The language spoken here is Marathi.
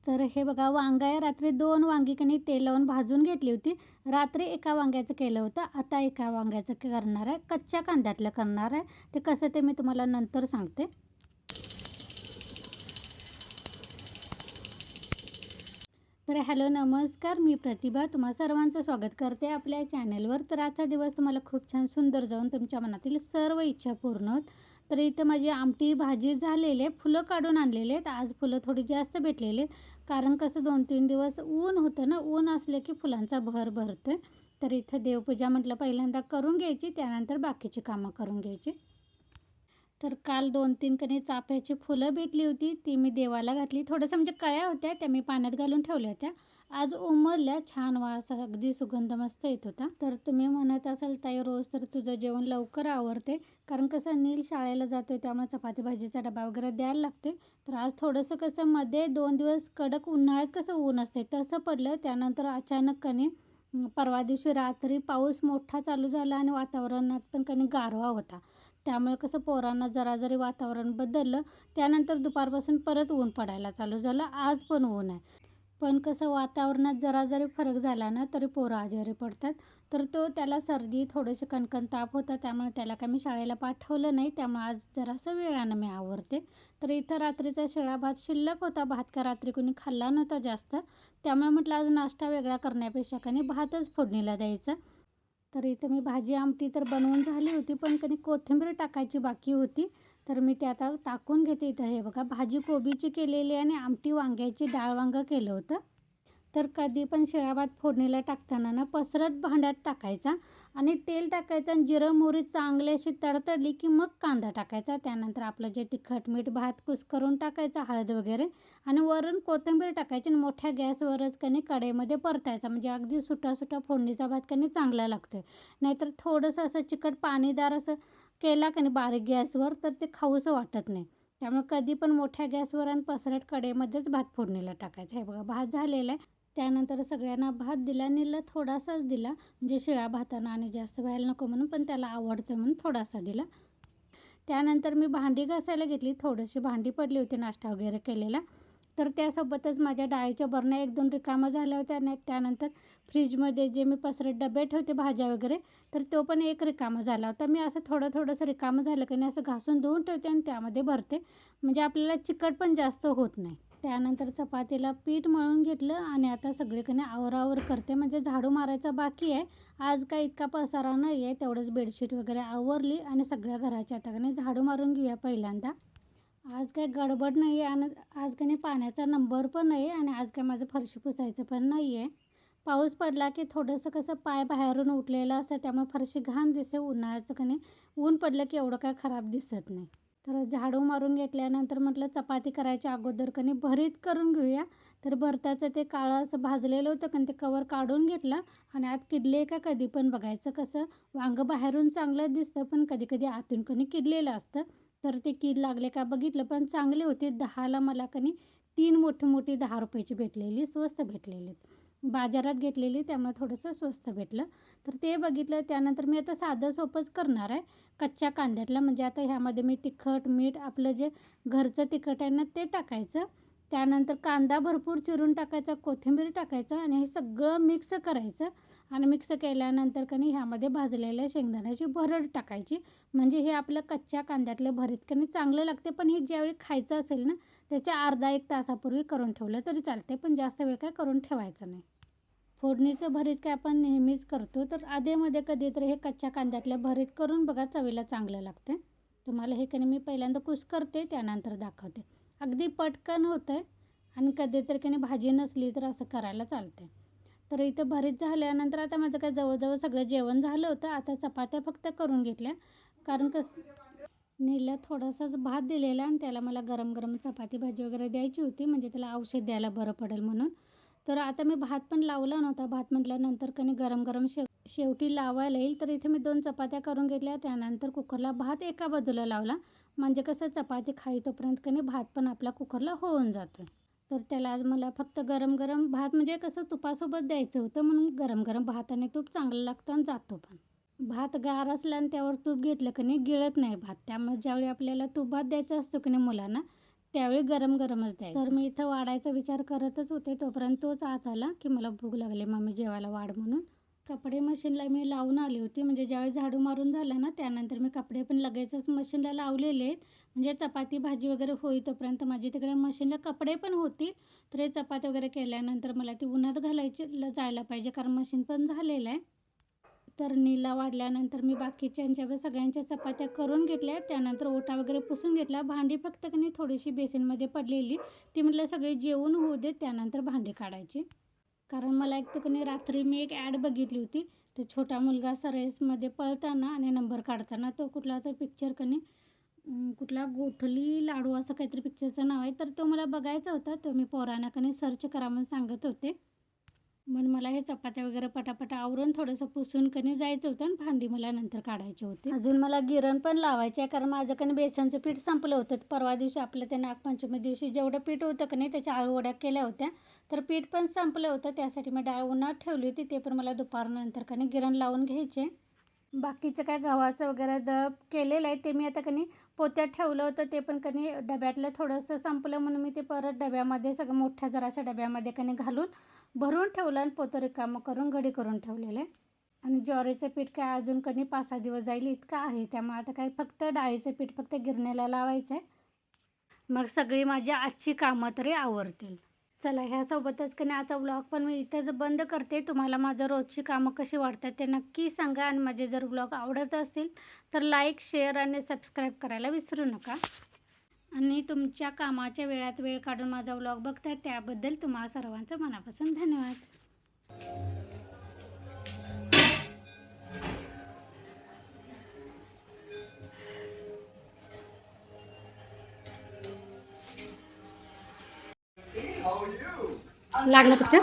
तर हे बघा वांगं आहे. रात्री 2 वांगी की नाही तेल लावून भाजून घेतली होती. रात्री एका वांग्याचं केलं होतं. आता एका वांग्याचं करणार आहे. कच्च्या कांद्यातलं करणार आहे. ते कसं ते मी तुम्हाला नंतर सांगते. तर हॅलो नमस्कार, मी प्रतिभा तुम्हा सर्वांचं स्वागत करते आपल्या चॅनलवर. तर आजचा दिवस तुम्हाला खूप छान सुंदर जाऊन तुमच्या मनातील सर्व इच्छा पूर्ण होत. तर इथं माझी आमटी भाजी झालेली आहे. फुलं काढून आणलेले आहेत. आज फुलं थोडी जास्त भेटलेली आहेत. कारण कसं 2-3 दिवस ऊन होतं ना, ऊन असले की फुलांचा भर भरतो. तर इथं देवपूजा म्हटलं पहिल्यांदा करून घ्यायची, त्यानंतर बाकीची कामं करून घ्यायची. तर काल 2-3 कणी चाफ्याची फुलं भेटली होती, ती मी देवाला घातली. थोडंसं म्हणजे कळ्या होत्या, त्या मी पाण्यात घालून ठेवल्या होत्या. आज उमलल्या, छान वास अगदी सुगंध मस्त येत होता. तर तुम्ही म्हणत असाल ताई रोज तर तुझं जेवण लवकर आवरते, कारण कसं नील शाळेला जातोय त्यामुळे चपाती भाजीचा डबा वगैरे द्यायला लागतोय. तर आज थोडंसं कसं मध्ये 2 दिवस कडक उन्हाळ्यात कसं ऊन असते तसं पडलं. त्यानंतर अचानक कणी परवा दिवशी रात्री पाऊस मोठा चालू झाला आणि वातावरणात पण कणी गारवा होता. त्यामुळे कसं पोरांना जरा जरी वातावरण बदललं त्यानंतर दुपारपासून परत ऊन पडायला चालू झालं. आज पण ऊन आहे. पण कसं वातावरणात जरा जरी फरक झाला ना तरी पोरं आजारी पडतात. तर त्याला सर्दी थोडेसे कणकण ताप होता, त्यामुळे त्याला काय मी शाळेला पाठवलं नाही. त्यामुळे आज जरासं वेळानं मी आवरते. तर इथं रात्रीचा शिळा भात शिल्लक होता. भात का रात्री कोणी खाल्ला नव्हता जास्त, त्यामुळे म्हटलं आज नाश्ता वेगळा करण्यापेक्षा कणी भातच फोडणीला द्यायचा. तर इथं मी भाजी आमटी तर बनवून झाली होती, पण कधी कोथिंबीर टाकायची बाकी होती. तर मी ते आता टाकून घेते. इथं हे बघा भाजी कोबीची केलेली आणि आमटी वांग्याची डाळ वांगं केलं होतं. तर कधी पण शिळा भात फोडणीला टाकताना ना पसरट भांड्यात टाकायचा आणि तेल टाकायचं आणि जिरं मोहरी चांगली अशी तडतडली की मग कांदा टाकायचा. त्यानंतर आपलं जे तिखट मीठ भात कुस्करून टाकायचा, हळद वगैरे, आणि वरून कोथिंबीर टाकायची आणि मोठ्या गॅसवरच कणी कढईमध्ये परतायचा. म्हणजे अगदी सुटा सुटा फोडणीचा भात कणी चांगला लागतोय. नाहीतर थोडंसं असं चिकट पाणीदार असं केला कणी बारीक गॅसवर तर ते खाऊसं वाटत नाही. त्यामुळे कधी पण मोठ्या गॅसवर आणि पसरट कढईमध्येच भात फोडणीला टाकायचा. हे बघा भात झालेला आहे. त्यानंतर सगळ्यांना भात दिला. नीलला थोडासाच दिला, म्हणजे शिळा भातानं आणि जास्त व्हायला नको म्हणून, पण त्याला आवडतं म्हणून थोडासा दिला. त्यानंतर मी भांडी घासायला घेतली. थोडीशी भांडी पडली होती नाश्ता वगैरे केलेला. तर त्यासोबतच माझ्या डाळीच्या बरण्या 1-2 रिकाम्या झाल्या होत्या आणि त्यानंतर फ्रीजमध्ये जे मी पसरट डबे ठेवते भाज्या वगैरे, तर तो पण एक रिकामा झाला होता. मी असं थोडंसं रिकामं झालं की नाही असं घासून धुवून ठेवते आणि त्यामध्ये भरते, म्हणजे आपल्याला चिकट पण जास्त होत नाही. त्यानंतर चपातीला पीठ मळून घेतलं आणि आता सगळीकडे आवरावर करते, म्हणजे झाडू मारायचा बाकी आहे. आज काय इतका पसारा नाही आहे, तेवढंच बेडशीट वगैरे आवरली आणि सगळ्या घराच्या आता झाडू मारून घेऊया पहिल्यांदा. आज काय गडबड नाही आहे आणि आज काही पाण्याचा नंबर पण नाही आहे आणि आज काय माझं फरशी पुसायचं पण नाही आहे. पाऊस पडला की थोडंसं कसं पाय बाहेरून उठलेलं असतं, त्यामुळे फरशी घाण दिसे. उन्हाळ्याचं कणी ऊन पडलं की एवढं काय खराब दिसत नाही. तर झाडू मारून घेतल्यानंतर म्हटलं चपाती करायच्या अगोदर कणी भरीत करून घेऊया. तर भरताचं ते काळं असं भाजलेलं होतं कणी ते कवर काढून घेतलं आणि आत किडले का कधी पण बघायचं. कसं वांगं बाहेरून चांगलं दिसतं पण कधी कधी आतून कणी किडलेलं असतं. तर ते कीड लागले का बघितलं, पण चांगले होते. 10ला मला कणी 3 मोठी मोठी 10 रुपयाची भेटलेली, स्वस्त भेटलेली. बाजारात घेतलेली त्यामुळे थोडंसं स्वस्त भेटलं. तर ते बघितलं. त्यानंतर मी आता साधं सोपंच करणार आहे कच्च्या कांद्यातलं. म्हणजे आता ह्यामध्ये मी तिखट मीठ आपलं जे घरचं तिखट आहे ना ते टाकायचं. त्यानंतर कांदा भरपूर चिरून टाकायचा, कोथिंबीर टाकायचं आणि हे सगळं मिक्स करायचं. आणि मिक्स केल्यानंतर कणी ह्यामध्ये भाजलेल्या शेंगदाण्याची भरड टाकायची. म्हणजे हे आपलं कच्च्या कांद्यातलं भरीत कणी चांगलं लागते. पण हे ज्यावेळी खायचं असेल ना त्याच्या अर्धा 1 तासापूर्वी करून ठेवलं तरी चालते, पण जास्त वेळ काय करून ठेवायचं नाही. फोडणीचं भरीत काय आपण नेहमीच करतो, तर अधेमध्ये कधीतरी हे कच्च्या कांद्यातलं भरीत करून बघा, चवीला चांगलं लागते. तुम्हाला हे कणी मी पहिल्यांदा करते त्यानंतर दाखवते. अगदी पटकन होतं आहे आणि कधीतरी कणी भाजी नसली तर असं करायला चालते. तर इथं भरीत झाल्यानंतर आता माझं काय जवळजवळ सगळं जेवण झालं होतं. आता चपात्या फक्त करून घेतल्या, कारण कसं नीलला थोडासाच भात दिलेला आणि त्याला मला गरम गरम चपाती भाजी वगैरे द्यायची होती, म्हणजे त्याला औषध द्यायला बरं पडेल म्हणून. तर आता मी भात पण लावला नव्हता. भात म्हटल्यानंतर कणी गरम गरम शेवटी लावायला येईल. तर इथे मी 2 चपात्या करून घेतल्या. त्यानंतर कुकरला भात एका बाजूला लावला, म्हणजे कसं चपाती खाई तोपर्यंत कणी भात पण आपला कुकरला होऊन जातो. तर त्याला आज मला फक्त गरम गरम भात, म्हणजे कसं तुपासोबत द्यायचं होतं म्हणून गरम गरम भात आणि तूप चांगलं लागतं आणि जातो पण. भात गार असला आणि त्यावर तूप घेतलं की नाही गिळत नाही भात. त्यामुळे ज्यावेळी आपल्याला तूप भात द्यायचा असतो की नाही मुलांना, त्यावेळी गरम गरमच द्यायचं. तर मी इथं वाढायचा विचार करतच होते, तोपर्यंत तोच आत आला की मला भूक लागली मम्मी जेवायला वाढ म्हणून. कपडे मशीनला मी लावून आली होती, म्हणजे ज्यावेळी झाडू मारून झालं ना त्यानंतर मी कपडे पण लगेचच मशीनला लावलेले आहेत. म्हणजे चपाती भाजी वगैरे होई तोपर्यंत माझी तिकडे मशीनला कपडे पण होतील. तर हे चपाती वगैरे केल्यानंतर मला ती उन्हात जायला पाहिजे, कारण मशीन पण झालेलं आहे. तर नीला वाढल्यानंतर मी बाकीच्यांच्या सगळ्यांच्या चपात्या करून घेतल्या. त्यानंतर ओटा वगैरे पुसून घेतला. भांडी फक्त की नाही थोडीशी बेसिनमध्ये पडलेली, ती म्हटलं सगळे जेवून होऊ देत त्यानंतर भांडी काढायची. कारण मला एक तर की नाही रात्री मी एक ॲड बघितली होती. तर छोटा मुलगा रेसमध्ये पळताना आणि नंबर काढताना तो कुठला तर पिक्चर की नाही कुठला गोठली लाडू असं काहीतरी पिक्चरचं नाव आहे. तर तो मला बघायचा होता. तो मी पोरांना की नाही सर्च करा म्हणून सांगत होते. म्हणून मला हे चपात्या वगैरे पटापट आवरून थोडंसं पुसून कणी जायचं होतं आणि भांडी मला नंतर काढायची होती. अजून मला गिरण पण लावायची आहे, कारण माझ्याकडे बेसनचं पीठ संपलं होतं. परवा दिवशी आपलं त्या नागपंचमी दिवशी जेवढं पीठ होतं की नाही त्याच्या आळूवड्या केल्या होत्या. तर पीठ पण संपलं होतं, त्यासाठी मी डाळ उन्हात ठेवली होती. ते पण मला दुपारनंतर की नाही गिरण लावून घ्यायचे. बाकीचं काय गव्हाचं वगैरे दळप केलेलं आहे ते मी आता की नाही पोत्यात ठेवलं होतं. ते पण की नाही डब्यातलं थोडंसं संपलं म्हणून मी ते परत डब्यामध्ये सगळं मोठ्या जराशा डब्यामध्ये की नाही घालून भरून ठेवलं आणि पोतं रिकामं करून घडी करून ठेवलेलं आहे. आणि ज्वारीचं पीठ काय अजून कधी 5-6 दिवस जाईल इतकं आहे. त्यामुळे आता काय फक्त डाळीचं पीठ फक्त गिरणीला लावायचं आहे. मग सगळी माझी आजची कामं तरी आवरतील. चला ह्यासोबतच की नाही आजचा व्लॉग पण मी इथंच बंद करते. तुम्हाला माझं रोजची कामं कशी वाटतात ते नक्की सांगा. आणि माझे जर व्लॉग आवडत असतील तर लाईक, शेअर आणि सबस्क्राईब करायला विसरू नका. आणि तुमच्या कामाच्या वेळात वेळ काढून माझा व्लॉग बघताय त्याबद्दल तुम्हा सर्वांचं मनापासून धन्यवाद. लागला पिक्चर.